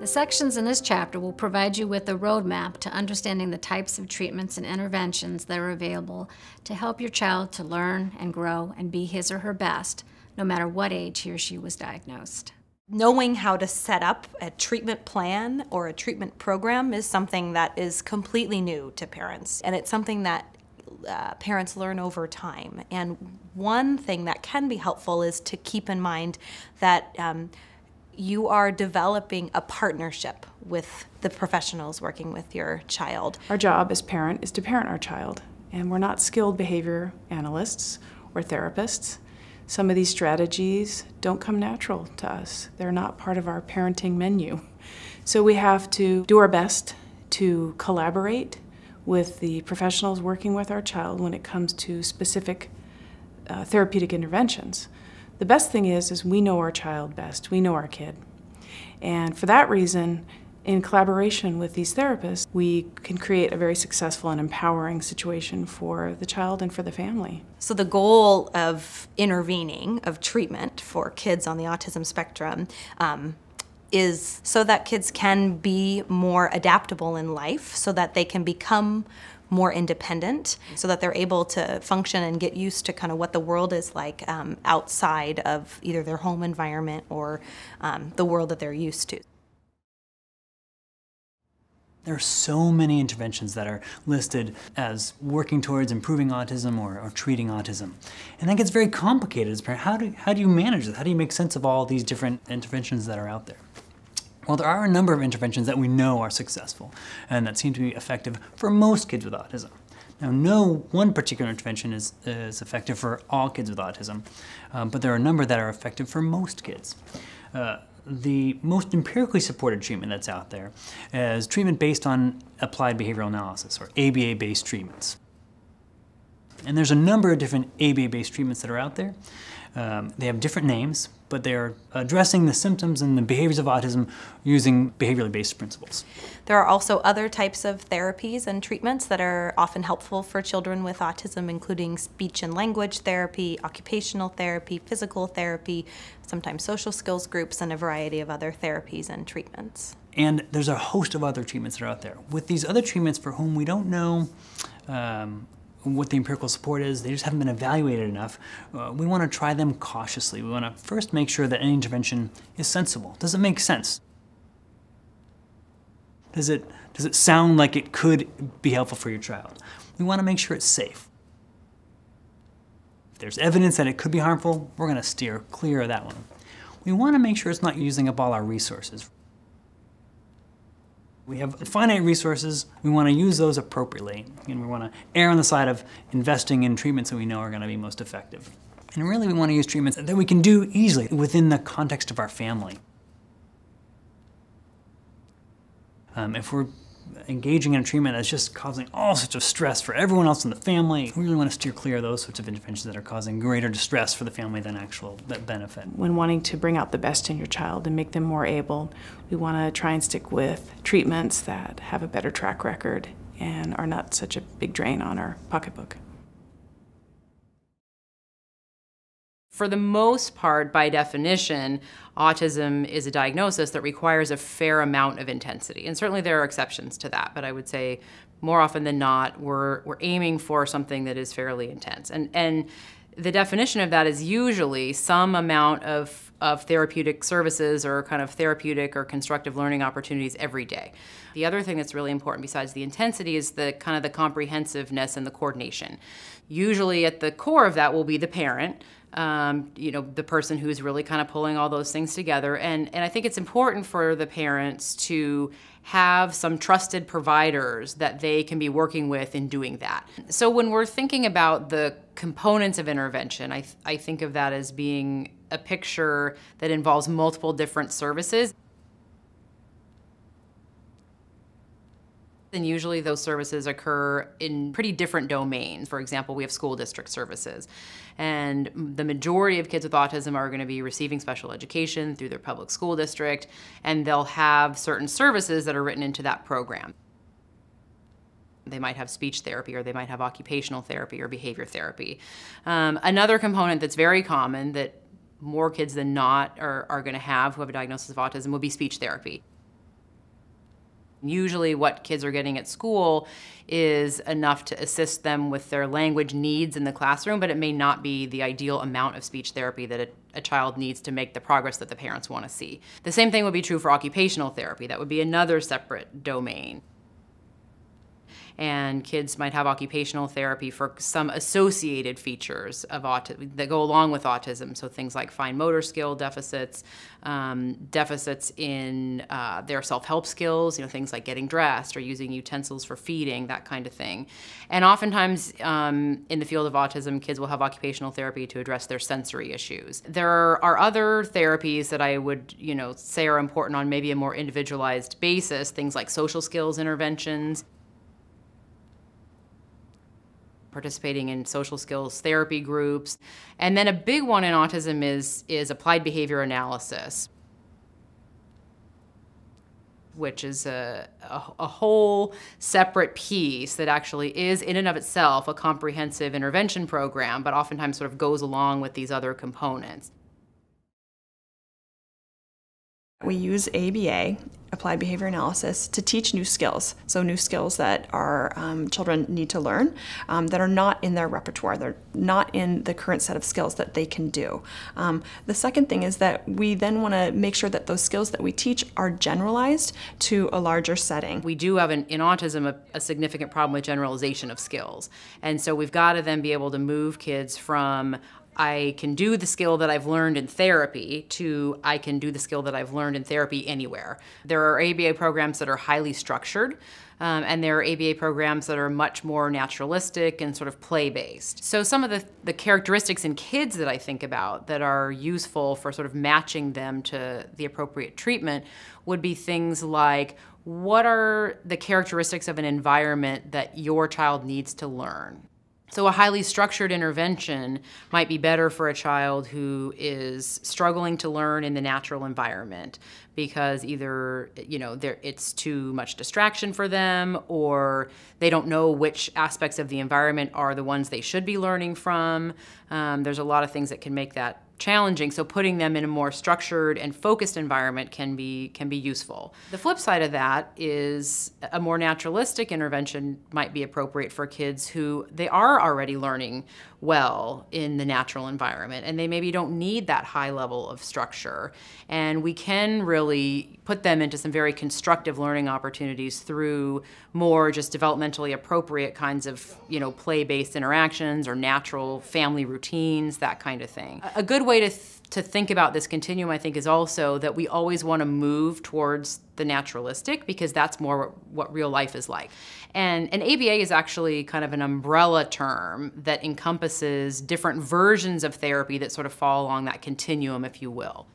The sections in this chapter will provide you with a roadmap to understanding the types of treatments and interventions that are available to help your child to learn and grow and be his or her best, no matter what age he or she was diagnosed. Knowing how to set up a treatment plan or a treatment program is something that is completely new to parents, and it's something that parents learn over time. And one thing that can be helpful is to keep in mind that you are developing a partnership with the professionals working with your child. Our job as parent is to parent our child, and we're not skilled behavior analysts or therapists. Some of these strategies don't come natural to us. They're not part of our parenting menu. So we have to do our best to collaborate with the professionals working with our child when it comes to specific therapeutic interventions. The best thing is we know our child best, we know our kid. And for that reason, in collaboration with these therapists, we can create a very successful and empowering situation for the child and for the family. So the goal of intervening, of treatment for kids on the autism spectrum, is so that kids can be more adaptable in life, so that they can become more independent, so that they're able to function and get used to kind of what the world is like outside of either their home environment or the world that they're used to. There are so many interventions that are listed as working towards improving autism or treating autism. And that gets very complicated as a parent. How do you manage this? How do you make sense of all these different interventions that are out there? Well, there are a number of interventions that we know are successful and that seem to be effective for most kids with autism. Now, no one particular intervention is effective for all kids with autism, but there are a number that are effective for most kids. The most empirically supported treatment that's out there is treatment based on applied behavioral analysis, or ABA-based treatments. And there's a number of different ABA-based treatments that are out there. They have different names, but they're addressing the symptoms and the behaviors of autism using behaviorally based principles. There are also other types of therapies and treatments that are often helpful for children with autism, including speech and language therapy, occupational therapy, physical therapy, sometimes social skills groups, and a variety of other therapies and treatments. And there's a host of other treatments that are out there. With these other treatments for whom we don't know what the empirical support is, they just haven't been evaluated enough, we want to try them cautiously. We want to first make sure that any intervention is sensible. Does it make sense? Does it sound like it could be helpful for your child? We want to make sure it's safe. If there's evidence that it could be harmful, we're going to steer clear of that one. We want to make sure it's not using up all our resources. We have finite resources, we want to use those appropriately, and we want to err on the side of investing in treatments that we know are going to be most effective. And really we want to use treatments that we can do easily within the context of our family. If we're engaging in a treatment that's just causing all sorts of stress for everyone else in the family, we really want to steer clear of those sorts of interventions that are causing greater distress for the family than actual benefit. When wanting to bring out the best in your child and make them more able, we want to try and stick with treatments that have a better track record and are not such a big drain on our pocketbook. For the most part, by definition, autism is a diagnosis that requires a fair amount of intensity. And certainly there are exceptions to that, but I would say more often than not, we're aiming for something that is fairly intense. And the definition of that is usually some amount of therapeutic services or kind of therapeutic or constructive learning opportunities every day. The other thing that's really important besides the intensity is the kind of the comprehensiveness and the coordination. Usually at the core of that will be the parent, you know, the person who's really kind of pulling all those things together. And I think it's important for the parents to have some trusted providers that they can be working with in doing that. So when we're thinking about the components of intervention, I think of that as being a picture that involves multiple different services. And usually those services occur in pretty different domains. For example, we have school district services. And the majority of kids with autism are going to be receiving special education through their public school district, and they'll have certain services that are written into that program. They might have speech therapy, or they might have occupational therapy or behavior therapy. Another component that's very common that more kids than not are going to have who have a diagnosis of autism would be speech therapy. Usually what kids are getting at school is enough to assist them with their language needs in the classroom, but it may not be the ideal amount of speech therapy that a child needs to make the progress that the parents want to see. The same thing would be true for occupational therapy. That would be another separate domain. And kids might have occupational therapy for some associated features of that go along with autism. So things like fine motor skill deficits, deficits in their self-help skills, things like getting dressed or using utensils for feeding, that kind of thing. And oftentimes in the field of autism, kids will have occupational therapy to address their sensory issues. There are other therapies that I would, say are important on maybe a more individualized basis, things like social skills interventions, participating in social skills therapy groups. And then a big one in autism is applied behavior analysis, which is a whole separate piece that actually is in and of itself a comprehensive intervention program, but oftentimes sort of goes along with these other components. We use ABA, Applied Behavior Analysis, to teach new skills. So new skills that our children need to learn that are not in their repertoire. They're not in the current set of skills that they can do. The second thing is that we then want to make sure that those skills that we teach are generalized to a larger setting. We do have in autism a significant problem with generalization of skills. And so we've got to then be able to move kids from I can do the skill that I've learned in therapy to I can do the skill that I've learned in therapy anywhere. There are ABA programs that are highly structured, and there are ABA programs that are much more naturalistic and sort of play-based. So some of the characteristics in kids that I think about that are useful for sort of matching them to the appropriate treatment would be things like, what are the characteristics of an environment that your child needs to learn? So a highly structured intervention might be better for a child who is struggling to learn in the natural environment because either it's too much distraction for them, or they don't know which aspects of the environment are the ones they should be learning from. There's a lot of things that can make that challenging, so putting them in a more structured and focused environment can be useful. The flip side of that is a more naturalistic intervention might be appropriate for kids who they are already learning well in the natural environment, and they maybe don't need that high level of structure. And we can really put them into some very constructive learning opportunities through more just developmentally appropriate kinds of, play-based interactions or natural family routines, that kind of thing. A good way to think about this continuum, I think, is also that we always want to move towards the naturalistic because that's more what real life is like. And ABA is actually kind of an umbrella term that encompasses different versions of therapy that sort of fall along that continuum, if you will.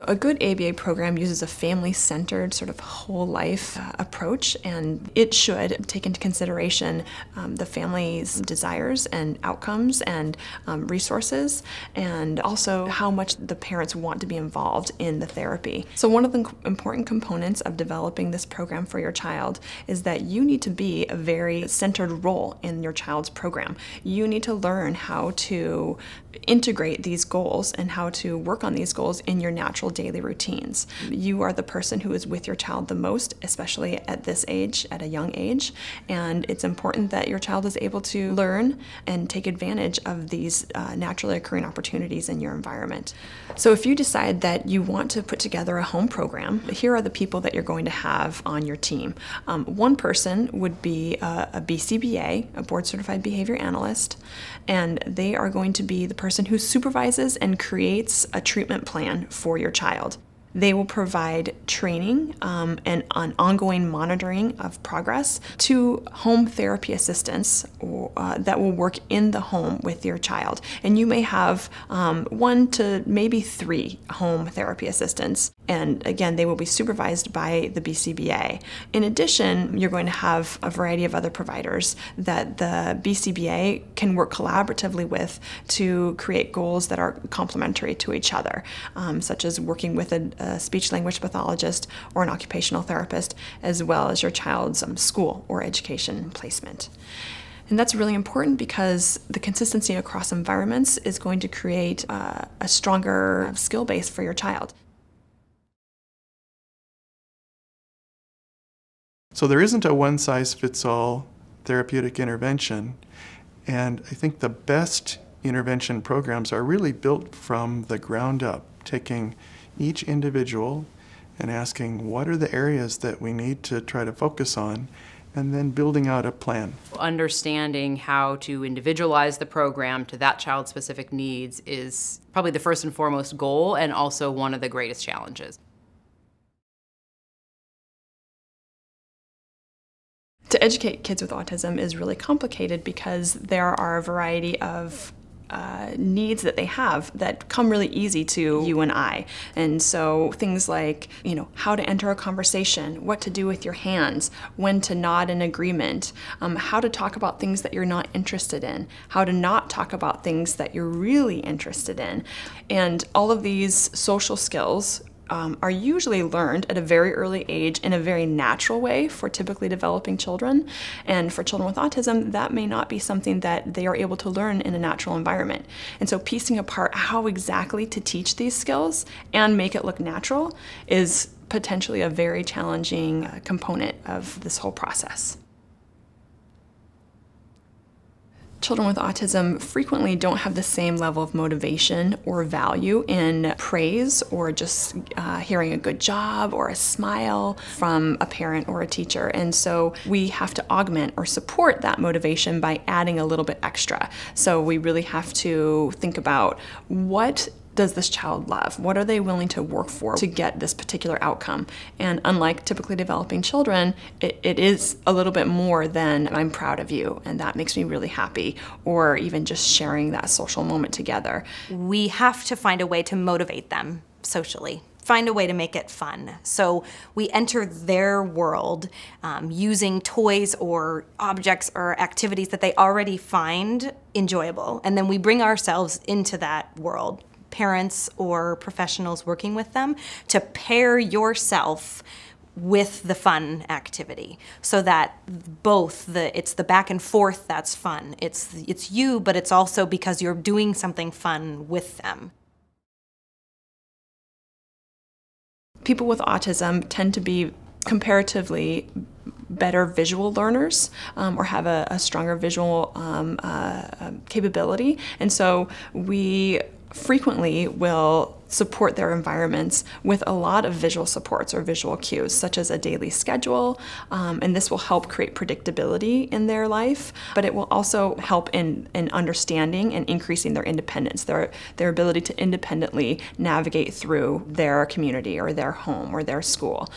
A good ABA program uses a family-centered sort of whole life approach, and it should take into consideration the family's desires and outcomes and resources, and also how much the parents want to be involved in the therapy. So one of the important components of developing this program for your child is that you need to be a very centered role in your child's program. You need to learn how to integrate these goals and how to work on these goals in your natural daily routines. You are the person who is with your child the most, especially at this age, at a young age, and it's important that your child is able to learn and take advantage of these naturally occurring opportunities in your environment. So if you decide that you want to put together a home program, here are the people that you're going to have on your team. One person would be a BCBA, a Board Certified Behavior Analyst, and they are going to be the person who supervises and creates a treatment plan for your child. They will provide training and on ongoing monitoring of progress to home therapy assistants that will work in the home with your child. And you may have 1 to maybe 3 home therapy assistants. And again, they will be supervised by the BCBA. In addition, you're going to have a variety of other providers that the BCBA can work collaboratively with to create goals that are complementary to each other, such as working with a speech-language pathologist or an occupational therapist, as well as your child's school or education placement. And that's really important because the consistency across environments is going to create a stronger skill base for your child. So there isn't a one-size-fits-all therapeutic intervention, and I think the best intervention programs are really built from the ground up, taking each individual and asking what are the areas that we need to try to focus on, and then building out a plan. Understanding how to individualize the program to that child's specific needs is probably the first and foremost goal, and also one of the greatest challenges. To educate kids with autism is really complicated because there are a variety of needs that they have that come really easy to you and I. And so things like, how to enter a conversation, what to do with your hands, when to nod in agreement, how to talk about things that you're not interested in, how to not talk about things that you're really interested in. And all of these social skills are usually learned at a very early age in a very natural way for typically developing children. And for children with autism, that may not be something that they are able to learn in a natural environment. And so piecing apart how exactly to teach these skills and make it look natural is potentially a very challenging component of this whole process. Children with autism frequently don't have the same level of motivation or value in praise or just hearing a good job or a smile from a parent or a teacher. And so we have to augment or support that motivation by adding a little bit extra. So we really have to think about what does this child love? What are they willing to work for to get this particular outcome? And unlike typically developing children, it is a little bit more than I'm proud of you and that makes me really happy, or even just sharing that social moment together. We have to find a way to motivate them socially. Find a way to make it fun. So we enter their world using toys or objects or activities that they already find enjoyable. And then we bring ourselves into that world, parents or professionals working with them, to pair yourself with the fun activity so that it's the back and forth that's fun. It's you, but it's also because you're doing something fun with them. People with autism tend to be comparatively better visual learners or have a stronger visual capability. And so we frequently will support their environments with a lot of visual supports or visual cues, such as a daily schedule, and this will help create predictability in their life, but it will also help in understanding and increasing their independence, their ability to independently navigate through their community or their home or their school.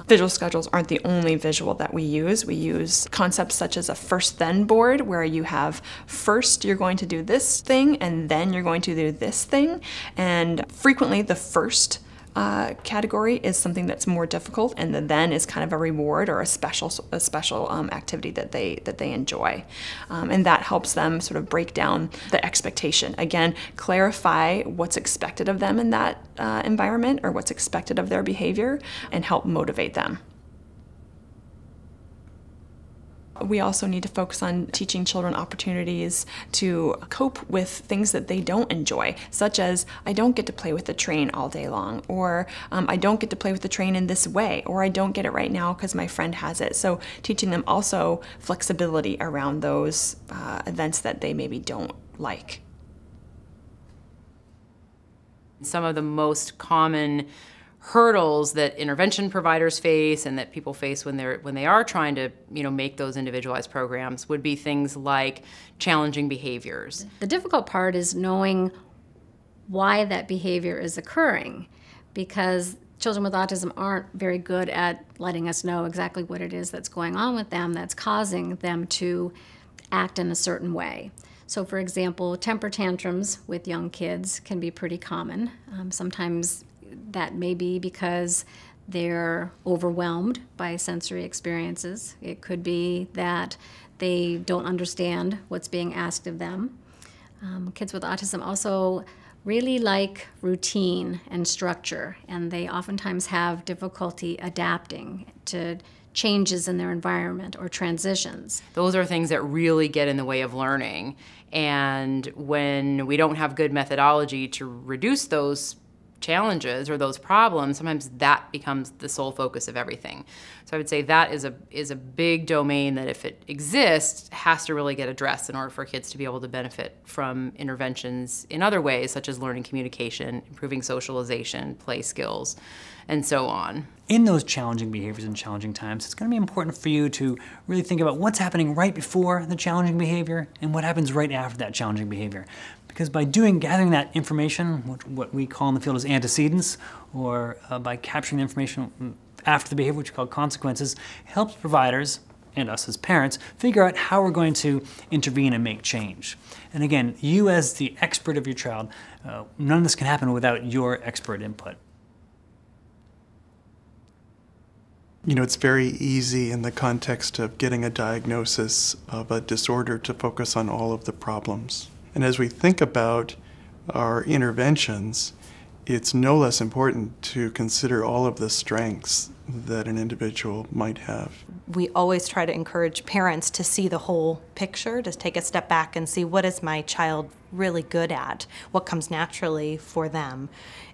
Visual schedules aren't the only visual that we use. We use concepts such as a first-then board, where you have first you're going to do this thing and then you're going to do this thing, and frequently the first category is something that's more difficult, and the then is kind of a reward or a special activity that they enjoy, and that helps them sort of break down the expectation. Again, clarify what's expected of them in that environment or what's expected of their behavior, and help motivate them. We also need to focus on teaching children opportunities to cope with things that they don't enjoy, such as, I don't get to play with the train all day long, or I don't get to play with the train in this way, or I don't get it right now because my friend has it. So teaching them also flexibility around those events that they maybe don't like. Some of the most common hurdles that intervention providers face and that people face when they are trying to make those individualized programs would be things like challenging behaviors. The difficult part is knowing why that behavior is occurring, because children with autism aren't very good at letting us know exactly what it is that's going on with them that's causing them to act in a certain way. So for example, temper tantrums with young kids can be pretty common. Sometimes that may be because they're overwhelmed by sensory experiences. It could be that they don't understand what's being asked of them. Kids with autism also really like routine and structure, and they oftentimes have difficulty adapting to changes in their environment or transitions. Those are things that really get in the way of learning. And when we don't have good methodology to reduce those challenges or those problems, sometimes that becomes the sole focus of everything. So I would say that is a big domain that, if it exists, has to really get addressed in order for kids to be able to benefit from interventions in other ways, such as learning communication, improving socialization, play skills, and so on. In those challenging behaviors and challenging times, it's going to be important for you to really think about what's happening right before the challenging behavior and what happens right after that challenging behavior. Because by gathering that information, what we call in the field as antecedents, or by capturing the information after the behavior, which we call consequences, helps providers and us as parents figure out how we're going to intervene and make change. And again, you as the expert of your child, none of this can happen without your expert input. You know, it's very easy in the context of getting a diagnosis of a disorder to focus on all of the problems. And as we think about our interventions, it's no less important to consider all of the strengths that an individual might have. We always try to encourage parents to see the whole picture, to take a step back and see, what is my child really good at, what comes naturally for them,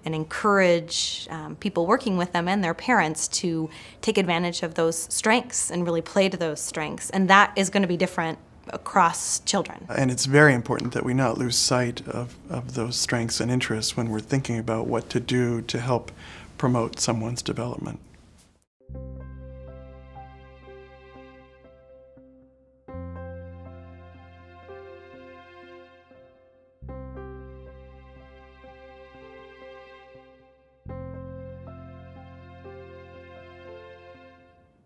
and encourage people working with them and their parents to take advantage of those strengths and really play to those strengths. And that is going to be different across children. And it's very important that we not lose sight of those strengths and interests when we're thinking about what to do to help promote someone's development.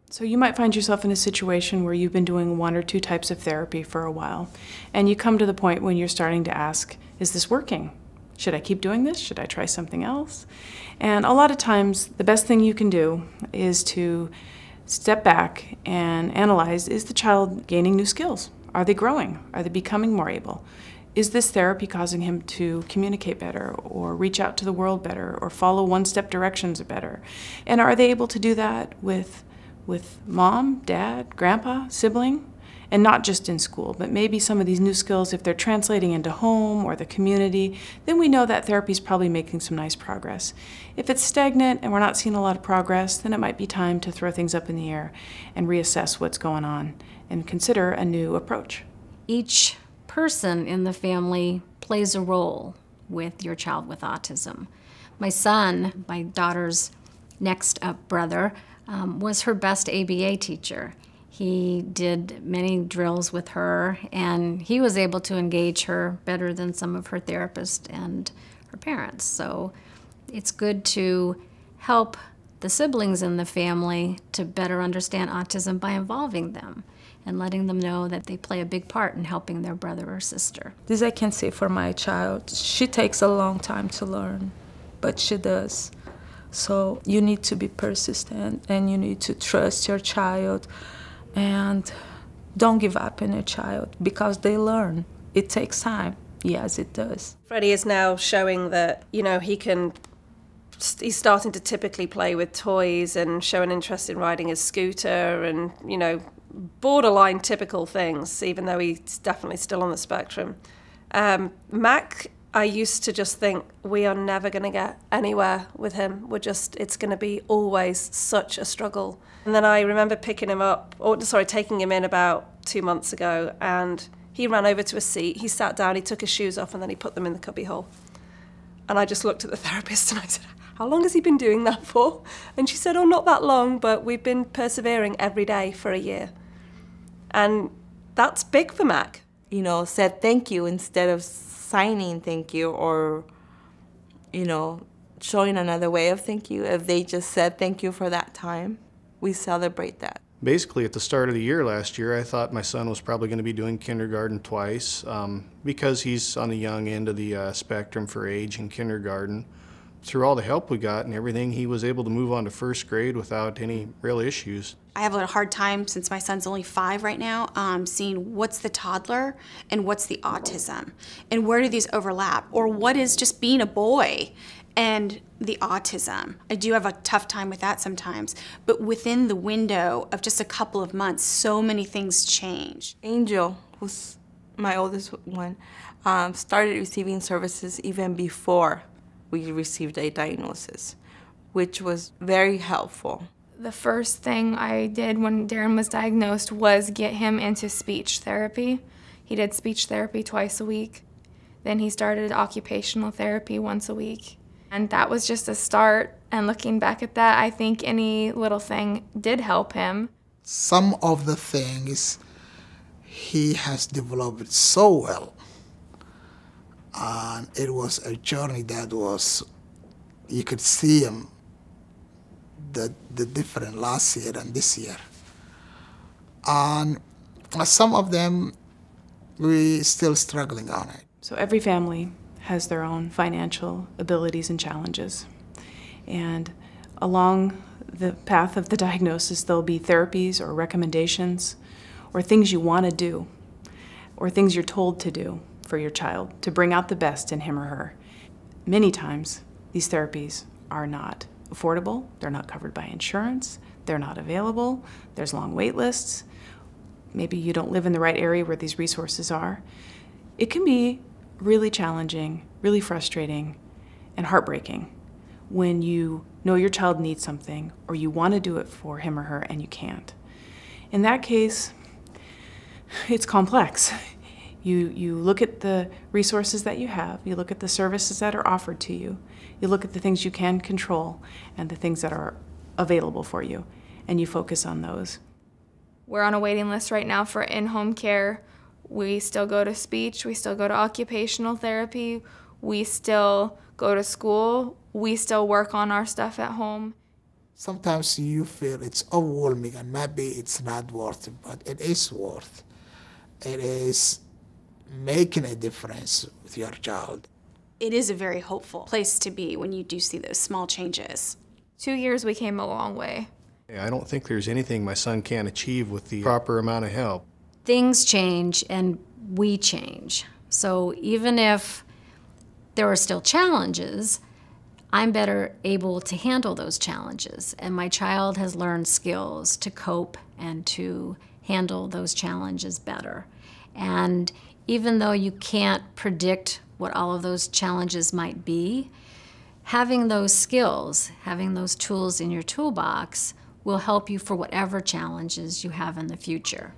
So you might find yourself in a situation where you've been doing one or two types of therapy for a while, and you come to the point when you're starting to ask, is this working? Should I keep doing this? Should I try something else? And a lot of times, the best thing you can do is to step back and analyze, is the child gaining new skills? Are they growing? Are they becoming more able? Is this therapy causing him to communicate better, or reach out to the world better, or follow one-step directions better? And are they able to do that with mom, dad, grandpa, sibling, and not just in school, but maybe some of these new skills, if they're translating into home or the community, then we know that therapy is probably making some nice progress. If it's stagnant and we're not seeing a lot of progress, then it might be time to throw things up in the air and reassess what's going on and consider a new approach. Each person in the family plays a role with your child with autism. My son, my daughter's next up brother, was her best ABA teacher. He did many drills with her, and he was able to engage her better than some of her therapists and her parents. So it's good to help the siblings in the family to better understand autism by involving them and letting them know that they play a big part in helping their brother or sister. This I can say for my child. She takes a long time to learn, but she does. So you need to be persistent, and you need to trust your child, and don't give up on your child, because they learn. It takes time. Yes, it does. Freddie is now showing that, you know, he's starting to typically play with toys and show an interest in riding his scooter and, you know, borderline typical things, even though he's definitely still on the spectrum. Mac, I used to just think, we are never going to get anywhere with him. It's going to be always such a struggle. And then I remember taking him in about 2 months ago, and he ran over to a seat, he sat down, he took his shoes off, and then he put them in the cubbyhole. And I just looked at the therapist and I said, how long has he been doing that for? And she said, oh, not that long, but we've been persevering every day for a year. And that's big for Mac. You know, said thank you instead of signing thank you, or, you know, showing another way of thank you. If they just said thank you for that time, we celebrate that. Basically, at the start of the year last year, I thought my son was probably going to be doing kindergarten twice because he's on the young end of the spectrum for age in kindergarten. Through all the help we got and everything, he was able to move on to first grade without any real issues. I have a hard time, since my son's only 5 right now, seeing what's the toddler and what's the autism, and where do these overlap, or what is just being a boy and the autism. I do have a tough time with that sometimes, but within the window of just a couple of months, so many things change. Angel, who's my oldest one, started receiving services even before we received a diagnosis, which was very helpful. The first thing I did when Darren was diagnosed was get him into speech therapy. He did speech therapy twice a week. Then he started occupational therapy once a week. And that was just a start. And looking back at that, I think any little thing did help him. Some of the things he has developed so well. And it was a journey that was, you could see him, the difference last year and this year. And some of them, we're still struggling on it. So every family has their own financial abilities and challenges. And along the path of the diagnosis, there'll be therapies or recommendations or things you want to do or things you're told to do for your child to bring out the best in him or her. Many times, these therapies are not affordable, they're not covered by insurance, they're not available, there's long wait lists, maybe you don't live in the right area where these resources are. It can be really challenging, really frustrating, and heartbreaking when you know your child needs something or you want to do it for him or her and you can't. In that case, it's complex. You look at the resources that you have, you look at the services that are offered to you, you look at the things you can control and the things that are available for you, and you focus on those. We're on a waiting list right now for in-home care. We still go to speech, we still go to occupational therapy, we still go to school, we still work on our stuff at home. Sometimes you feel it's overwhelming and maybe it's not worth it, but it is worth. It is making a difference with your child. It is a very hopeful place to be when you do see those small changes. 2 years we came a long way. I don't think there's anything my son can't achieve with the proper amount of help. Things change and we change. So even if there are still challenges, I'm better able to handle those challenges. And my child has learned skills to cope and to handle those challenges better. And even though you can't predict what all of those challenges might be, having those skills, having those tools in your toolbox will help you for whatever challenges you have in the future.